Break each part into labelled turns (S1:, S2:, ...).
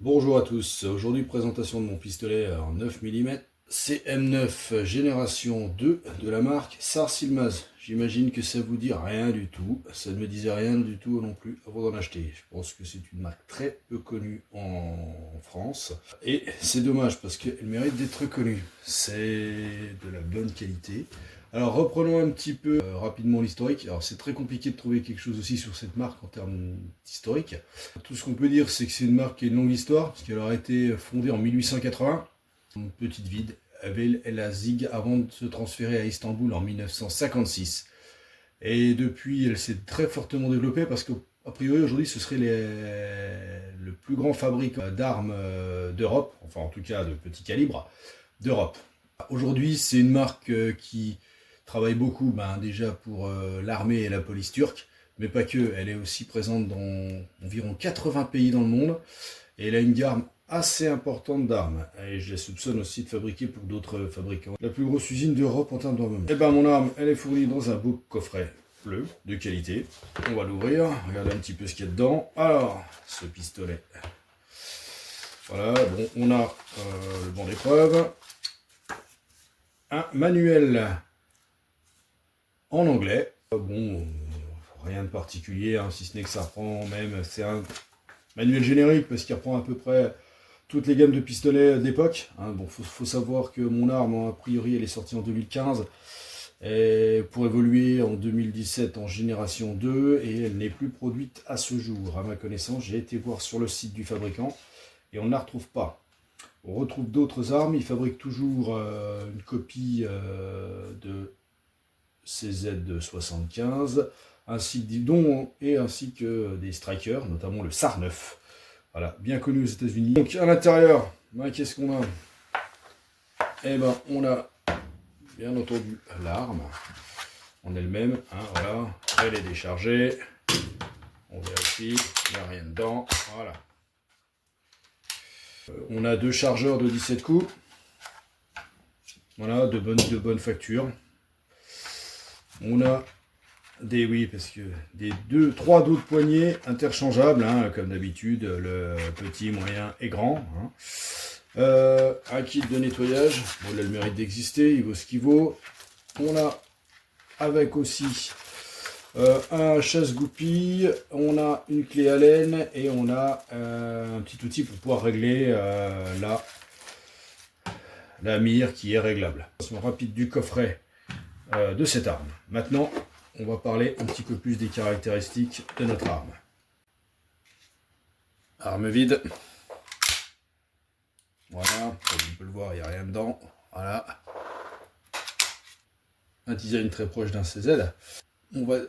S1: Bonjour à tous, aujourd'hui présentation de mon pistolet en 9 mm CM9 génération 2 de la marque Sars-Ilmaz. J'imagine que ça vous dit rien du tout, ça ne me disait rien du tout non plus avant d'en acheter. Je pense que c'est une marque très peu connue en France et c'est dommage parce qu'elle mérite d'être connue. C'est de la bonne qualité. Alors reprenons un petit peu rapidement l'historique. Alors c'est très compliqué de trouver quelque chose aussi sur cette marque en termes d'historique. Tout ce qu'on peut dire, c'est que c'est une marque qui a une longue histoire, parce qu'elle aurait été fondée en 1880, une petite ville, El Azig, avant de se transférer à Istanbul en 1956. Et depuis, elle s'est très fortement développée, parce qu'a priori, aujourd'hui, ce serait le plus grand fabricant d'armes d'Europe, enfin en tout cas de petit calibre, d'Europe. Aujourd'hui, c'est une marque qui travaille beaucoup déjà pour l'armée et la police turque, mais pas que, elle est aussi présente dans environ 80 pays dans le monde, et elle a une gamme assez importante d'armes, et je la soupçonne aussi de fabriquer pour d'autres fabricants. La plus grosse usine d'Europe en termes d'armement. Et mon arme, elle est fournie dans un beau coffret bleu, de qualité. On va l'ouvrir, regarder un petit peu ce qu'il y a dedans. Alors, ce pistolet. Voilà, bon, on a le banc d'épreuve, un manuel en anglais. Bon, rien de particulier, hein, si ce n'est que ça reprend même, c'est un manuel générique parce qu'il reprend à peu près toutes les gammes de pistolets d'époque. Hein. Bon, faut savoir que mon arme, a priori, elle est sortie en 2015 et pour évoluer en 2017 en génération 2 et elle n'est plus produite à ce jour. À ma connaissance, j'ai été voir sur le site du fabricant et on ne la retrouve pas. On retrouve d'autres armes, ils fabriquent toujours une copie de CZ75, ainsi que des strikers, notamment le SAR 9. Voilà, bien connu aux États-Unis. Donc à l'intérieur, qu'est-ce qu'on a? On a bien entendu l'arme en elle-même. Hein, voilà, elle est déchargée. On vérifie, il n'y a rien dedans. Voilà. On a deux chargeurs de 17 coups. Voilà, de bonne facture. On a trois dos de poignée interchangeables, hein, comme d'habitude, le petit, moyen et grand. Hein. Un kit de nettoyage, bon, il a le mérite d'exister, il vaut ce qu'il vaut. On a avec aussi un chasse-goupille, on a une clé Allen et on a un petit outil pour pouvoir régler la mire qui est réglable. Rapide du coffret de cette arme. Maintenant, on va parler un petit peu plus des caractéristiques de notre arme. Arme vide. Voilà, comme on peut le voir, il n'y a rien dedans. Voilà. Un design très proche d'un CZ.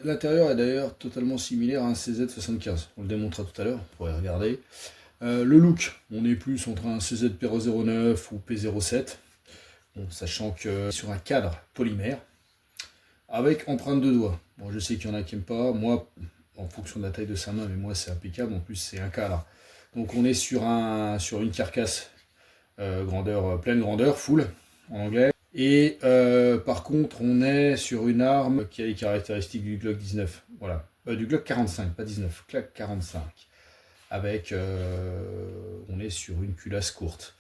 S1: L'intérieur est d'ailleurs totalement similaire à un CZ75. On le démontrera tout à l'heure, vous pourrez regarder. Le look, on est plus entre un CZ P09 ou P07. Bon, sachant que sur un cadre polymère, avec empreinte de doigt. Bon, je sais qu'il y en a qui n'aiment pas. Moi, en fonction de la taille de sa main, mais moi c'est impeccable. En plus, c'est un cadre. Donc on est sur une carcasse pleine grandeur, full en anglais. Et par contre, on est sur une arme qui a les caractéristiques du Glock 19. Voilà, du Glock 45, pas 19, Glock 45. Avec, on est sur une culasse courte.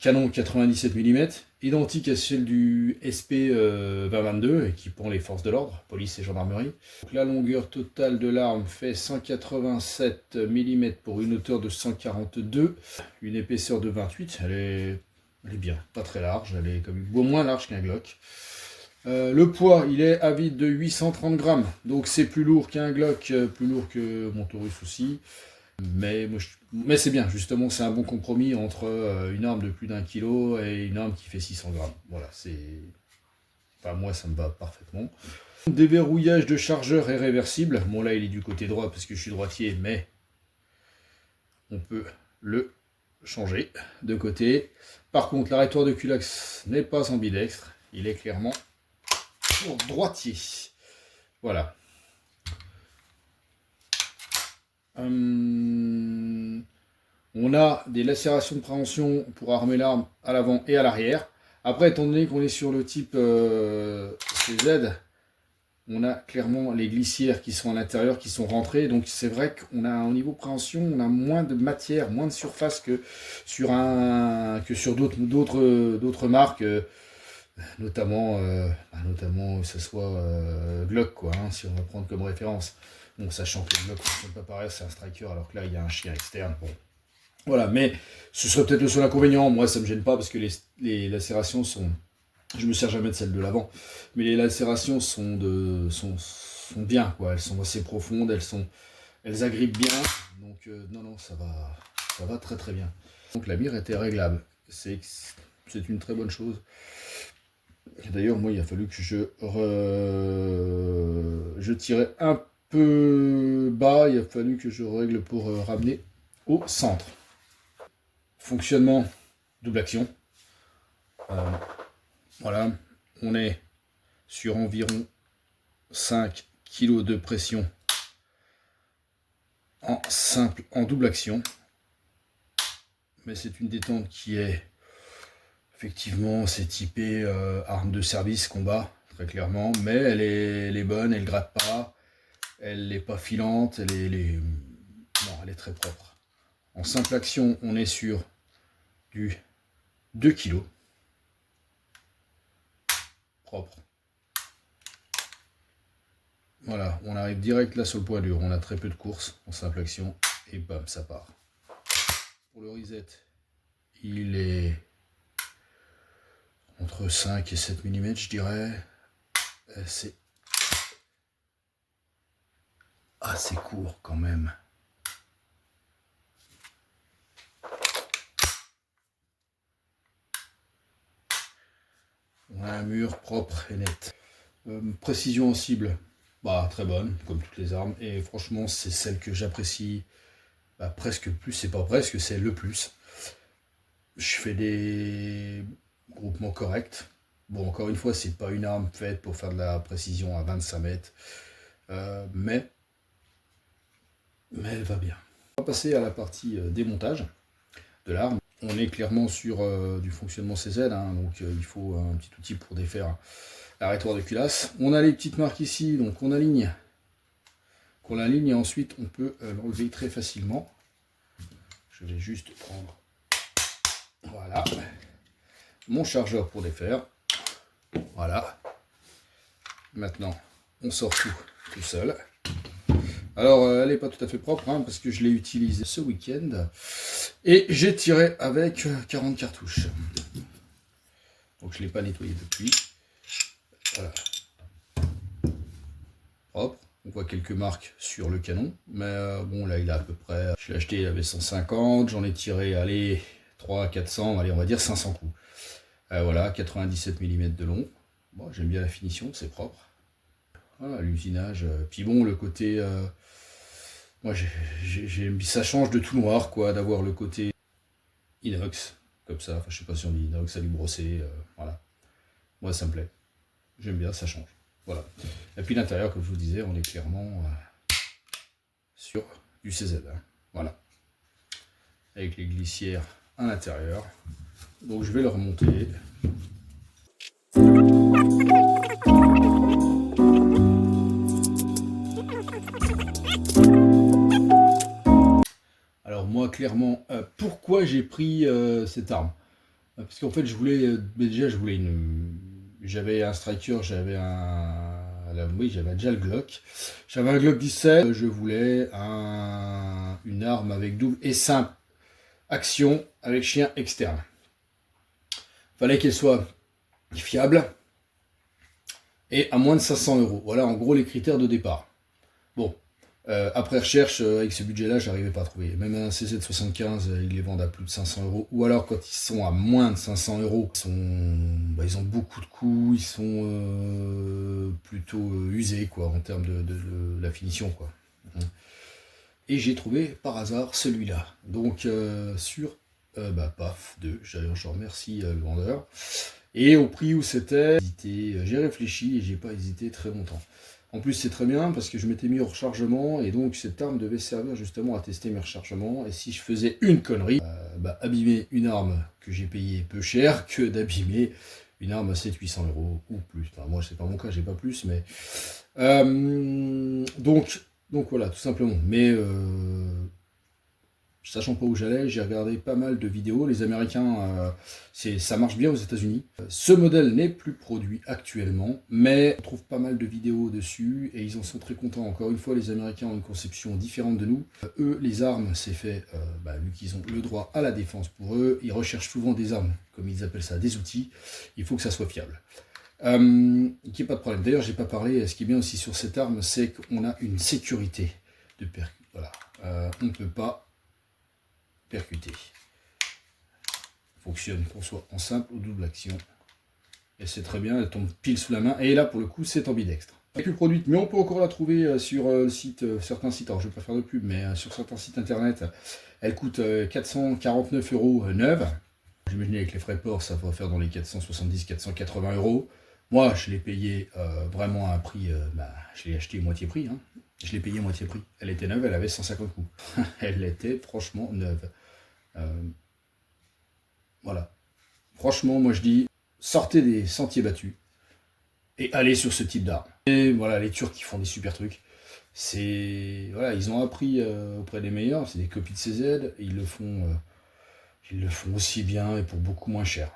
S1: Canon 97 mm, identique à celle du SP 2022, équipant les forces de l'ordre, police et gendarmerie. Donc, la longueur totale de l'arme fait 187 mm pour une hauteur de 142, une épaisseur de 28, elle est bien, pas très large, elle est comme moins large qu'un Glock. Le poids, il est à vide de 830 grammes, donc c'est plus lourd qu'un Glock, plus lourd que mon Taurus aussi. Mais c'est bien, justement, c'est un bon compromis entre une arme de plus d'1 kg et une arme qui fait 600 grammes. Voilà, moi, ça me va parfaitement. Déverrouillage de chargeur est réversible. Bon, là, il est du côté droit parce que je suis droitier, mais on peut le changer de côté. Par contre, l'arrêtoir de culax n'est pas ambidextre. Il est clairement pour droitier. Voilà. On a des lacérations de préhension pour armer l'arme à l'avant et à l'arrière. Après, étant donné qu'on est sur le type CZ, on a clairement les glissières qui sont à l'intérieur, qui sont rentrées. Donc c'est vrai qu'on a au niveau préhension, on a moins de matière, moins de surface que sur d'autres marques, notamment que ce soit Glock, quoi, hein, si on va prendre comme référence. Bon, sachant que le Glock ne fonctionne pas pareil, c'est un striker, alors que là il y a un chien externe. Bon. Voilà, mais ce serait peut-être le seul inconvénient. Moi ça me gêne pas parce que les lacérations sont... Je me sers jamais de celle de l'avant, mais les lacérations sont bien, quoi. Elles sont assez profondes, elles agrippent bien, donc non, ça va très très bien. Donc la mire était réglable, c'est une très bonne chose. D'ailleurs, moi, il a fallu que je tirais un peu bas, il a fallu que je règle pour ramener au centre. Fonctionnement double action. Voilà, on est sur environ 5 kg de pression en double action. Mais c'est une détente qui est, effectivement, c'est typé arme de service, combat, très clairement. Mais elle est bonne, elle gratte pas, elle n'est pas filante, elle est très propre. En simple action, on est sur du 2 kg. Propre. Voilà, on arrive direct là sur le point dur. On a très peu de courses en simple action et bam, ça part. Pour le reset, il est entre 5 et 7 mm, je dirais. C'est assez court quand même. On a un mur propre et net. Précision en cible, très bonne, comme toutes les armes. Et franchement, c'est celle que j'apprécie presque le plus. C'est pas presque, c'est le plus. Je fais des groupements corrects. Bon, encore une fois, c'est pas une arme faite pour faire de la précision à 25 mètres. Mais elle va bien. On va passer à la partie démontage de l'arme. On est clairement sur du fonctionnement CZ, hein, donc il faut un petit outil pour défaire l'arrêtoir de culasse. On a les petites marques ici, donc on aligne et ensuite on peut l'enlever très facilement. Je vais juste prendre, voilà, mon chargeur pour défaire. Voilà. Maintenant, on sort tout seul. Alors, elle n'est pas tout à fait propre, hein, parce que je l'ai utilisée ce week-end. Et j'ai tiré avec 40 cartouches. Donc, je ne l'ai pas nettoyé depuis. Voilà. Propre. On voit quelques marques sur le canon. Mais bon, là, il a à peu près... Je l'ai acheté, il avait 150. J'en ai tiré, allez, 300, 400, allez, on va dire 500 coups. Voilà, 97 mm de long. Bon, j'aime bien la finition, c'est propre. Voilà, l'usinage. Puis bon, le côté... moi, ça change de tout noir, quoi, d'avoir le côté inox, comme ça. Enfin, je sais pas si on dit inox, à lui brosser, voilà. Moi, ça me plaît. J'aime bien, ça change. Voilà. Et puis l'intérieur, comme je vous disais, on est clairement sur du CZ. Hein. Voilà. Avec les glissières à l'intérieur. Donc, je vais le remonter. Alors moi clairement, pourquoi j'ai pris cette arme? Parce qu'en fait je voulais, j'avais un striker, j'avais déjà le Glock. J'avais un Glock 17, je voulais une arme avec double et simple action avec chien externe. Fallait qu'elle soit fiable et à moins de 500 €. Voilà en gros les critères de départ. Bon. Après recherche, avec ce budget-là, j'arrivais pas à trouver. Même un CZ75, ils les vendent à plus de 500 €. Ou alors, quand ils sont à moins de 500 €, ils ont beaucoup de coups, ils sont plutôt usés, quoi, en termes de la finition, quoi. Et j'ai trouvé, par hasard, celui-là. Donc, sur PAF 2, je remercie le vendeur. Et au prix où c'était, j'ai réfléchi et j'ai pas hésité très longtemps. En plus, c'est très bien parce que je m'étais mis au rechargement et donc cette arme devait servir justement à tester mes rechargements. Et si je faisais une connerie, abîmer une arme que j'ai payée peu cher que d'abîmer une arme à 700-800 € ou plus. Enfin, moi, c'est pas mon cas, j'ai pas plus, mais Donc voilà, tout simplement. Mais sachant pas où j'allais, j'ai regardé pas mal de vidéos. Les Américains, ça marche bien aux États-Unis. Ce modèle n'est plus produit actuellement, mais on trouve pas mal de vidéos dessus et ils en sont très contents. Encore une fois, les Américains ont une conception différente de nous. Eux, les armes, c'est fait, vu qu'ils ont le droit à la défense pour eux, ils recherchent souvent des armes, comme ils appellent ça, des outils. Il faut que ça soit fiable. Qu'il n'y ait pas de problème. D'ailleurs, j'ai pas parlé. Ce qui est bien aussi sur cette arme, c'est qu'on a une sécurité de percute. Voilà. On ne peut pas percuter. Fonctionne qu'on soit en simple ou double action. Et c'est très bien, elle tombe pile sous la main. Et là, pour le coup, c'est ambidextre. Elle n'est plus produite, mais on peut encore la trouver sur le site, certains sites. Alors, je ne vais pas faire de pub, mais sur certains sites internet, elle coûte 449 € neuve. J'imagine avec les frais de port, ça va faire dans les 470-480 €. Moi, je l'ai payé vraiment à un prix, je l'ai acheté moitié prix. Hein. Je l'ai payé moitié prix. Elle était neuve, elle avait 150 coups. Elle était franchement neuve. Voilà. Franchement, moi je dis, sortez des sentiers battus et allez sur ce type d'arme. Et voilà, les Turcs qui font des super trucs. Voilà, ils ont appris auprès des meilleurs, c'est des copies de CZ, et ils le font aussi bien et pour beaucoup moins cher.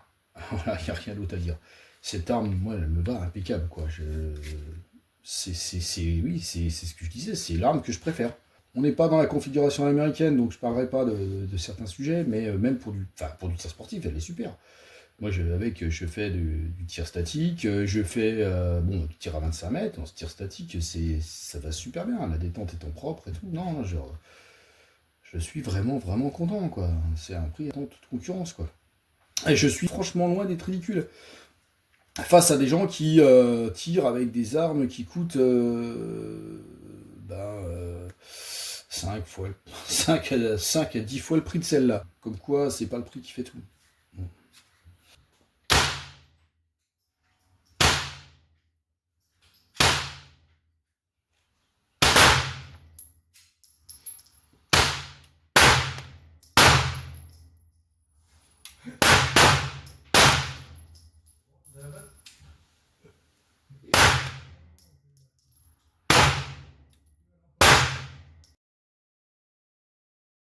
S1: Voilà, il n'y a rien d'autre à dire. Cette arme, moi, elle me va impeccable, quoi. C'est ce que je disais, c'est l'arme que je préfère. On n'est pas dans la configuration américaine, donc je ne parlerai pas de certains sujets, mais même pour du tir sportif, elle est super. Moi, je fais du tir statique, je fais du tir à 25 mètres. Dans ce tir statique, ça va super bien. La détente étant propre et tout. Non, je suis vraiment, vraiment content, quoi. C'est un prix à toute concurrence, quoi. Et je suis franchement loin d'être ridicule. Face à des gens qui tirent avec des armes qui coûtent 5 à 10 fois le prix de celle-là. Comme quoi, c'est pas le prix qui fait tout.